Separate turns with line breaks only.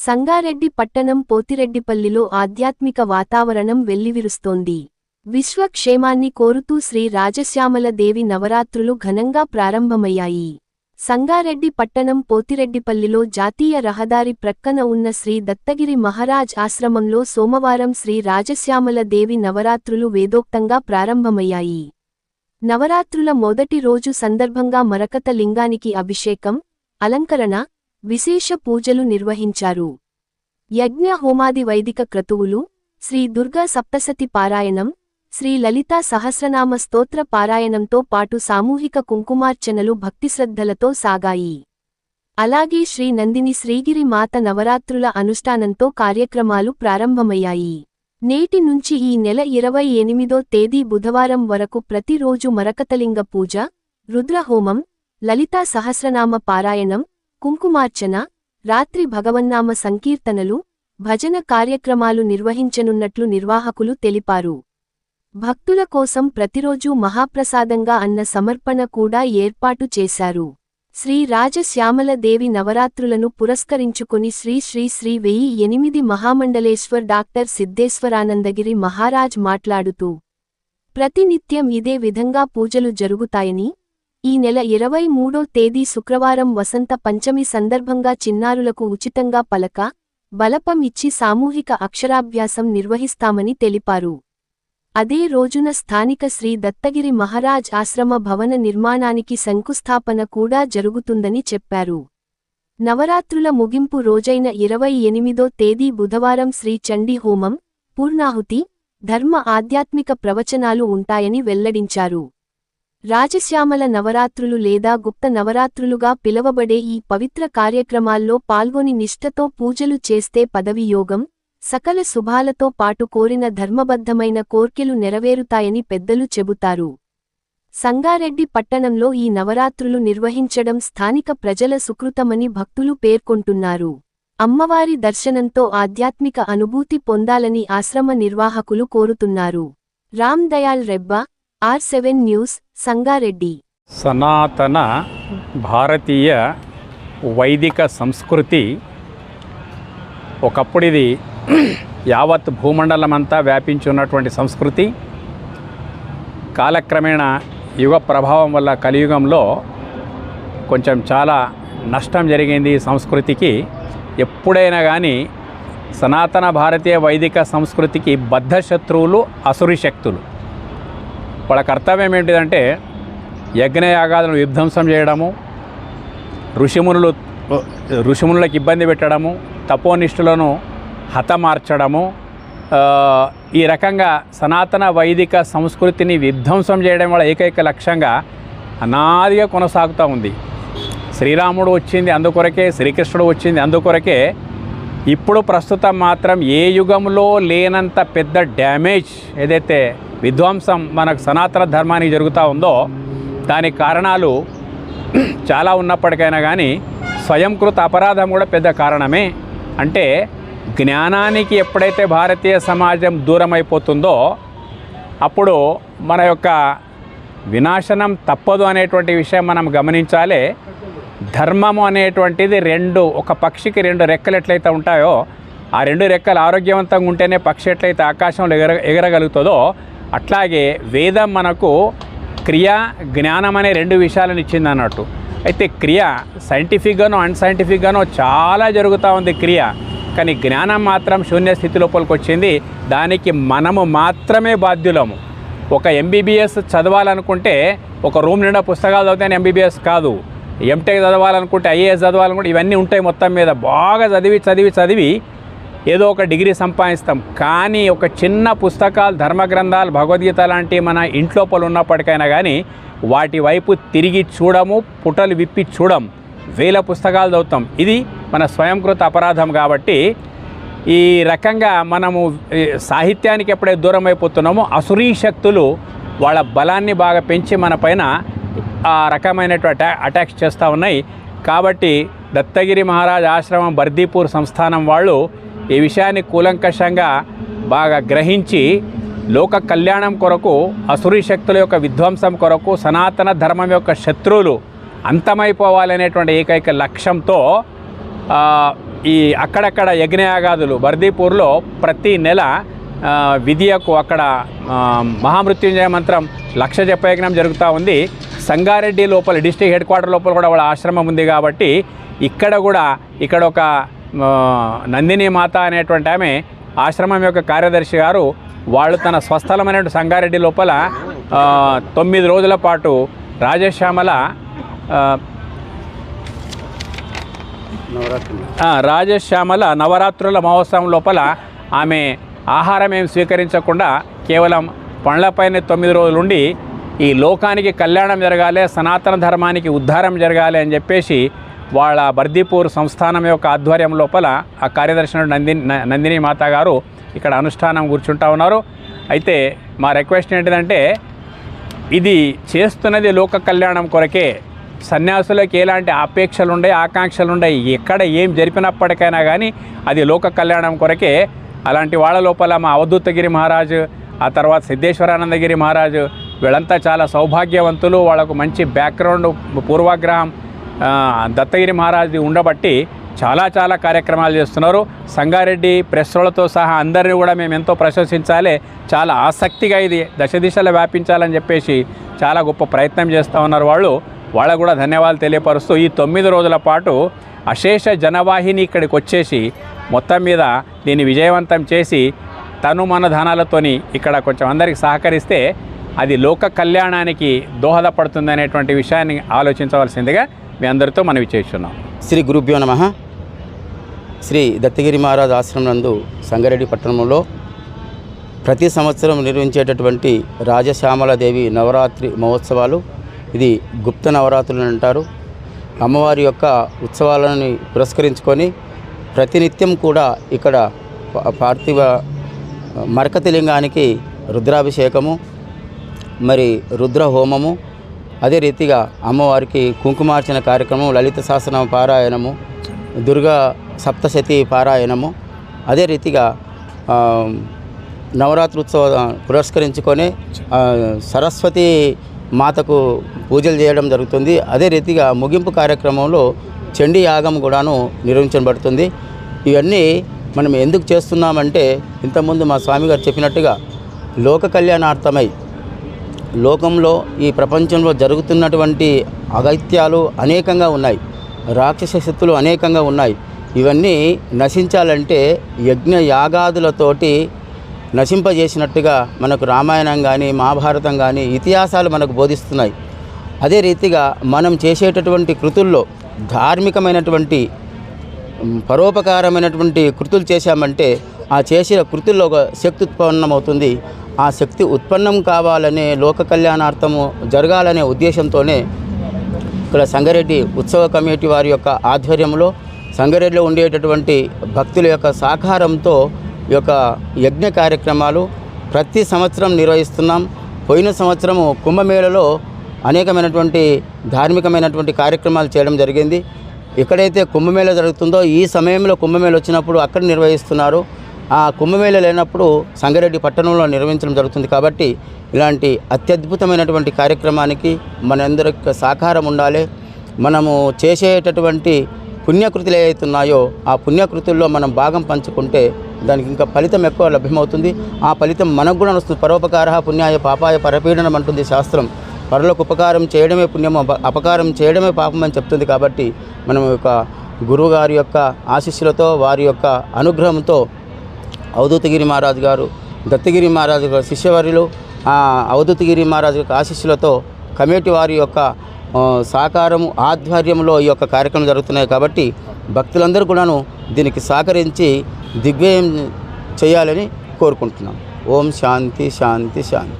సంగారెడ్డి పట్టణం పోతిరెడ్డిపల్లిలో ఆధ్యాత్మిక వాతావరణం వెల్లివిరుస్తోంది. విశ్వక్షేమాన్ని కోరుతూ శ్రీ రాజశ్యామల దేవి నవరాత్రులు ఘనంగా ప్రారంభమయ్యాయి. సంగారెడ్డి పట్టణం పోతిరెడ్డిపల్లిలో జాతీయ రహదారి ప్రక్కన ఉన్న శ్రీ దత్తగిరి మహారాజ్ ఆశ్రమంలో సోమవారం శ్రీ రాజశ్యామల దేవి నవరాత్రులు వేదోక్తంగా ప్రారంభమయ్యాయి. నవరాత్రుల మొదటి రోజు సందర్భంగా మరకత లింగానికి అభిషేకం, అలంకరణ, విశేష పూజలు నిర్వహించారు. యజ్ఞ హోమాది వైదిక క్రతువులు, శ్రీ దుర్గా సప్తసతి పారాయణం, శ్రీ లలితా సహస్రనామ స్తోత్ర పారాయణంతో పాటు సామూహిక కుంకుమార్చనలు భక్తిశ్రద్ధలతో సాగాయి. అలాగే శ్రీ నందిని శ్రీగిరి మాత నవరాత్రుల అనుష్ఠానంతో కార్యక్రమాలు ప్రారంభమయ్యాయి. నేటి నుంచి ఈ నెల 28వ తేదీ బుధవారం వరకు ప్రతిరోజు మరకతలింగ పూజ, రుద్రహోమం, లలితా సహస్రనామ పారాయణం, కుంకుమార్చన, రాత్రి భగవన్నామ సంకీర్తనలు, భజన కార్యక్రమాలు నిర్వహించనున్నట్లు నిర్వాహకులు తెలిపారు. భక్తుల కోసం ప్రతిరోజూ మహాప్రసాదంగా అన్న సమర్పణ కూడా ఏర్పాటు చేశారు. శ్రీ రాజశ్యామల దేవి నవరాత్రులను పురస్కరించుకుని శ్రీ శ్రీ శ్రీ 1008 మహామండలేశ్వర్ డాక్టర్ సిద్ధేశ్వరానందగిరి మహారాజ్ మాట్లాడుతూ, ప్రతినిత్యం ఇదే విధంగా పూజలు జరుగుతాయని, ఈ నెల 23వ తేదీ శుక్రవారం వసంత పంచమి సందర్భంగా చిన్నారులకు ఉచితంగా పలక, బలపం ఇచ్చి సామూహిక అక్షరాభ్యాసం నిర్వహిస్తామని తెలిపారు. అదే రోజున స్థానిక శ్రీ దత్తగిరి మహారాజ్ ఆశ్రమ భవన నిర్మాణానికి శంకుస్థాపన కూడా జరుగుతుందని చెప్పారు. నవరాత్రుల ముగింపు రోజైన 28వ తేదీ బుధవారం శ్రీ చండీ హోమం, పూర్ణాహుతి, ధర్మ ఆధ్యాత్మిక ప్రవచనాలు ఉంటాయని వెల్లడించారు. రాజశ్యామల నవరాత్రులు లేదా గుప్త నవరాత్రులుగా పిలవబడే ఈ పవిత్ర కార్యక్రమాల్లో పాల్గొని నిష్ఠతో పూజలు చేస్తే పదవి యోగం, సకల శుభాలతో పాటు కోరిన ధర్మబద్ధమైన కోర్కెలు నెరవేరుతాయని పెద్దలు చెబుతారు. సంగారెడ్డి పట్టణంలో ఈ నవరాత్రులు నిర్వహించడం స్థానిక ప్రజల సుకృతమని భక్తులు పేర్కొంటున్నారు. అమ్మవారి దర్శనంతో ఆధ్యాత్మిక అనుభూతి పొందాలని ఆశ్రమ నిర్వాహకులు కోరుతున్నారు. Ram Dayal Rebba, R7 news, Sangareddy.
సనాతన భారతీయ వైదిక సంస్కృతి ఒకప్పుడు ఇది యావత్ భూమండలమంతా వ్యాపించి ఉన్నటువంటి సంస్కృతి. కాలక్రమేణా యుగ ప్రభావం వల్ల కలియుగంలో కొంచెం చాలా నష్టం జరిగింది ఈ సంస్కృతికి. ఎప్పుడైనా కానీ సనాతన భారతీయ వైదిక సంస్కృతికి బద్ధశత్రువులు అసురి శక్తులు. వాళ్ళ కర్తవ్యం ఏంటిదంటే యజ్ఞయాగాలను విధ్వంసం చేయడము, ఋషిమునులకు ఇబ్బంది పెట్టడము, తపోనిష్ఠులను హతమార్చడము, ఈ రకంగా సనాతన వైదిక సంస్కృతిని విధ్వంసం చేయడం వల్ల ఏకైక లక్ష్యంగా అనాదిగా కొనసాగుతూ ఉంది. శ్రీరాముడు వచ్చింది అందుకొరకే, శ్రీకృష్ణుడు వచ్చింది అందుకొరకే. ఇప్పుడు ప్రస్తుతం మాత్రం ఏ యుగంలో లేనంత పెద్ద డ్యామేజ్, ఏదైతే విధ్వంసం మనకు సనాతన ధర్మానికి జరుగుతూ ఉందో దానికి కారణాలు చాలా ఉన్నప్పటికైనా కానీ స్వయంకృత అపరాధం కూడా పెద్ద కారణమే. అంటే జ్ఞానానికి ఎప్పుడైతే భారతీయ సమాజం దూరం అయిపోతుందో అప్పుడు మన యొక్క వినాశనం తప్పదు అనేటువంటి విషయం మనం గమనించాలి. ధర్మము అనేటువంటిది ఒక పక్షికి 2 రెక్కలు ఎట్లయితే ఉంటాయో ఆ 2 రెక్కలు ఆరోగ్యవంతంగా ఉంటేనే పక్షి ఎట్లయితే ఆకాశంలో ఎగరగలుగుతుందో అట్లాగే వేదం మనకు క్రియ, జ్ఞానం అనే 2 విషయాలను ఇచ్చింది అన్నట్టు. అయితే క్రియ సైంటిఫిక్గానో అన్సైంటిఫిక్గానో చాలా జరుగుతూ ఉంది క్రియ, కానీ జ్ఞానం మాత్రం శూన్య స్థితి లోపలికి వచ్చింది. దానికి మనము మాత్రమే బాధ్యులము. ఒక MBBS చదవాలనుకుంటే ఒక రూమ్ నిండా పుస్తకాలు చదివితే MBBS కాదు. MTech చదవాలనుకుంటే IAS చదవాలనుకుంటే ఇవన్నీ ఉంటాయి. మొత్తం మీద బాగా చదివి ఏదో ఒక డిగ్రీ సంపాదిస్తాం. కానీ ఒక చిన్న పుస్తకాలు, ధర్మగ్రంథాలు, భగవద్గీత లాంటి మన ఇంట్లోపల ఉన్నప్పటికైనా కానీ వాటి వైపు తిరిగి చూడము, పుటలు విప్పి చూడం, 1000 పుస్తకాలు చదువుతాం. ఇది మన స్వయంకృత అపరాధం. కాబట్టి ఈ రకంగా మనము సాహిత్యానికి ఎప్పుడైతే దూరం అయిపోతున్నామో అసురీ శక్తులు వాళ్ళ బలాన్ని బాగా పెంచి మన పైన ఆ రకమైనటువంటి అటాక్స్ చేస్తూ ఉన్నాయి. కాబట్టి దత్తగిరి మహారాజ్ ఆశ్రమం బర్దీపూర్ సంస్థానం వాళ్ళు ఈ విషయాన్ని కూలంకషంగా బాగా గ్రహించి లోక కళ్యాణం కొరకు, అసురీ శక్తుల యొక్క విధ్వంసం కొరకు, సనాతన ధర్మం యొక్క శత్రువులు అంతమైపోవాలనేటువంటి ఏకైక లక్ష్యంతో ఈ అక్కడక్కడ యజ్ఞయాగాదులు బర్దీపూర్లో ప్రతి నెల విధియకు అక్కడ మహామృత్యుంజయ మంత్రం 1,00,000 జపయజ్ఞం జరుగుతూ ఉంది. సంగారెడ్డి లోపల డిస్ట్రిక్ట్ హెడ్ క్వార్టర్ లోపల కూడా వాళ్ళ ఆశ్రమం ఉంది కాబట్టి ఇక్కడ ఒక నందిని మాత అనేటువంటి ఆమె ఆశ్రమం యొక్క కార్యదర్శి గారు వాళ్ళు తన స్వస్థలమైన సంగారెడ్డి లోపల 9 రోజుల పాటు రాజశ్యామల నవరాత్రుల మహోత్సవం లోపల ఆమె ఆహారం ఏం స్వీకరించకుండా కేవలం పండ్లపైన 9 రోజులు ఉండి ఈ లోకానికి కళ్యాణం జరగాలి, సనాతన ధర్మానికి ఉద్ధారం జరగాలి అని చెప్పేసి వాళ్ళ బర్దీపూర్ సంస్థానం యొక్క ఆధ్వర్యం లోపల ఆ కార్యదర్శి నందిని మాత గారు ఇక్కడ అనుష్ఠానం కూర్చుంటా ఉన్నారు. అయితే మా రిక్వెస్ట్ ఏంటిదంటే ఇది చేస్తున్నది లోక కళ్యాణం కొరకే. సన్యాసులకు ఎలాంటి అపేక్షలు ఉండే ఆకాంక్షలు ఉండే ఎక్కడ ఏం జరిపినప్పటికైనా కానీ అది లోక కళ్యాణం కొరకే. అలాంటి వాళ్ళ లోపల మా అవధూతగిరి మహారాజు, ఆ తర్వాత సిద్ధేశ్వరానందగిరి మహారాజు వీళ్ళంతా చాలా సౌభాగ్యవంతులు. వాళ్ళకు మంచి బ్యాక్గ్రౌండ్ పూర్వగ్రహం దత్తగిరి మహారాజు ఉండబట్టి చాలా కార్యక్రమాలు చేస్తున్నారు. సంగారెడ్డి ప్రెస్లతో సహా అందరినీ కూడా మేము ఎంతో ప్రశంసించాలి. చాలా ఆసక్తిగా ఇది దశ దిశలో వ్యాపించాలని చెప్పేసి చాలా గొప్ప ప్రయత్నం చేస్తూ ఉన్నారు. వాళ్ళకు కూడా ధన్యవాదాలు తెలియపరుస్తూ ఈ 9 రోజుల పాటు అశేష జనవాహిని ఇక్కడికి వచ్చేసి మొత్తం మీద దీన్ని విజయవంతం చేసి తను మన ధనాలతోని ఇక్కడ కొంచెం అందరికి సహకరిస్తే అది లోక కళ్యాణానికి దోహదపడుతుంది అనేటువంటి విషయాన్ని ఆలోచించవలసిందిగా మీ అందరితో మనవి చేస్తున్నాం.
శ్రీ గురుభ్యో నమః. శ్రీ దత్తగిరి మహారాజ్ ఆశ్రమం నందు సంగారెడ్డి పట్టణంలో ప్రతి సంవత్సరం నిర్వహించేటటువంటి రాజశ్యామలాదేవి నవరాత్రి మహోత్సవాలు, ఇది గుప్త నవరాత్రులు అంటారు. అమ్మవారి యొక్క ఉత్సవాలను పురస్కరించుకొని ప్రతినిత్యం కూడా ఇక్కడ పార్థివ మరకతిలింగానికి రుద్రాభిషేకము, మరి రుద్ర హోమము, అదే రీతిగా అమ్మవారికి కుంకుమార్చన కార్యక్రమం, లలిత సహస్రనామ పారాయణము, దుర్గా సప్తశతి పారాయణము, అదే రీతిగా నవరాత్రి ఉత్సవం పురస్కరించుకొని సరస్వతి మాతకు పూజలు చేయడం జరుగుతుంది. అదే రీతిగా ముగింపు కార్యక్రమంలో చండీ యాగం కూడాను నిర్వహించబడుతుంది. ఇవన్నీ మనం ఎందుకు చేస్తున్నామంటే ఇంతకుముందు మా స్వామిగారు చెప్పినట్టుగా లోక కళ్యాణార్థమై లోకంలో ఈ ప్రపంచంలో జరుగుతున్నటువంటి అగత్యాలు అనేకంగా ఉన్నాయి, రాక్షస శక్తులు అనేకంగా ఉన్నాయి. ఇవన్నీ నశించాలంటే యజ్ఞ యాగాదులతోటి నశింపజేసినట్టుగా మనకు రామాయణం కానీ మహాభారతం కానీ ఇతిహాసాలు మనకు బోధిస్తున్నాయి. అదే రీతిగా మనం చేసేటటువంటి కృతుల్లో ధార్మికమైనటువంటి పరోపకారమైనటువంటి కృతులు చేశామంటే ఆ చేసిన కృతుల్లో ఒక శక్తి ఉత్పన్నమవుతుంది. ఆ శక్తి ఉత్పన్నం కావాలనే లోక కళ్యాణార్థము జరగాలనే ఉద్దేశంతోనే ఇక్కడ సంగారెడ్డి ఉత్సవ కమిటీ వారి యొక్క ఆధ్వర్యంలో సంగారెడ్డిలో ఉండేటటువంటి భక్తుల యొక్క సహకారంతో ఈ యొక్క యజ్ఞ కార్యక్రమాలు ప్రతి సంవత్సరం నిర్వహిస్తున్నాం. పోయిన సంవత్సరము కుంభమేళలో అనేకమైనటువంటి ధార్మికమైనటువంటి కార్యక్రమాలు చేయడం జరిగింది. ఎక్కడైతే కుంభమేళ జరుగుతుందో ఈ సమయంలో కుంభమేళ వచ్చినప్పుడు అక్కడ నిర్వహిస్తున్నారు. ఆ కుంభమేళ లేనప్పుడు సంగారెడ్డి పట్టణంలో నిర్వహించడం జరుగుతుంది. కాబట్టి ఇలాంటి అత్యద్భుతమైనటువంటి కార్యక్రమానికి మనందరికి సహకారం ఉండాలి. మనము చేసేటటువంటి పుణ్యకృతులు ఏవైతున్నాయో ఆ పుణ్యకృతుల్లో మనం భాగం పంచుకుంటే దానికి ఇంకా ఫలితం ఎక్కువ లభ్యమవుతుంది. ఆ ఫలితం మనకు కూడా వస్తుంది. పరోపకార పుణ్యాయ పాపాయ పరపీడనం అంటుంది శాస్త్రం. పరులకు ఉపకారం చేయడమే పుణ్యము, అపకారం చేయడమే పాపం అని చెప్తుంది. కాబట్టి మనం యొక్క గురువుగారి యొక్క ఆశీస్సులతో వారి యొక్క అనుగ్రహంతో అవధూతగిరి మహారాజు గారు, దత్తగిరి మహారాజు గారు శిష్యవర్యులు, అవధూతగిరి మహారాజు యొక్క ఆశీస్సులతో కమిటీ వారి యొక్క సహకారము ఆధ్వర్యంలో ఈ యొక్క కార్యక్రమం జరుగుతున్నాయి. కాబట్టి భక్తులందరూ కూడాను దీనికి సహకరించి దిగ్విజయం చేయాలని కోరుకుంటున్నాం. ఓం శాంతి శాంతి శాంతి.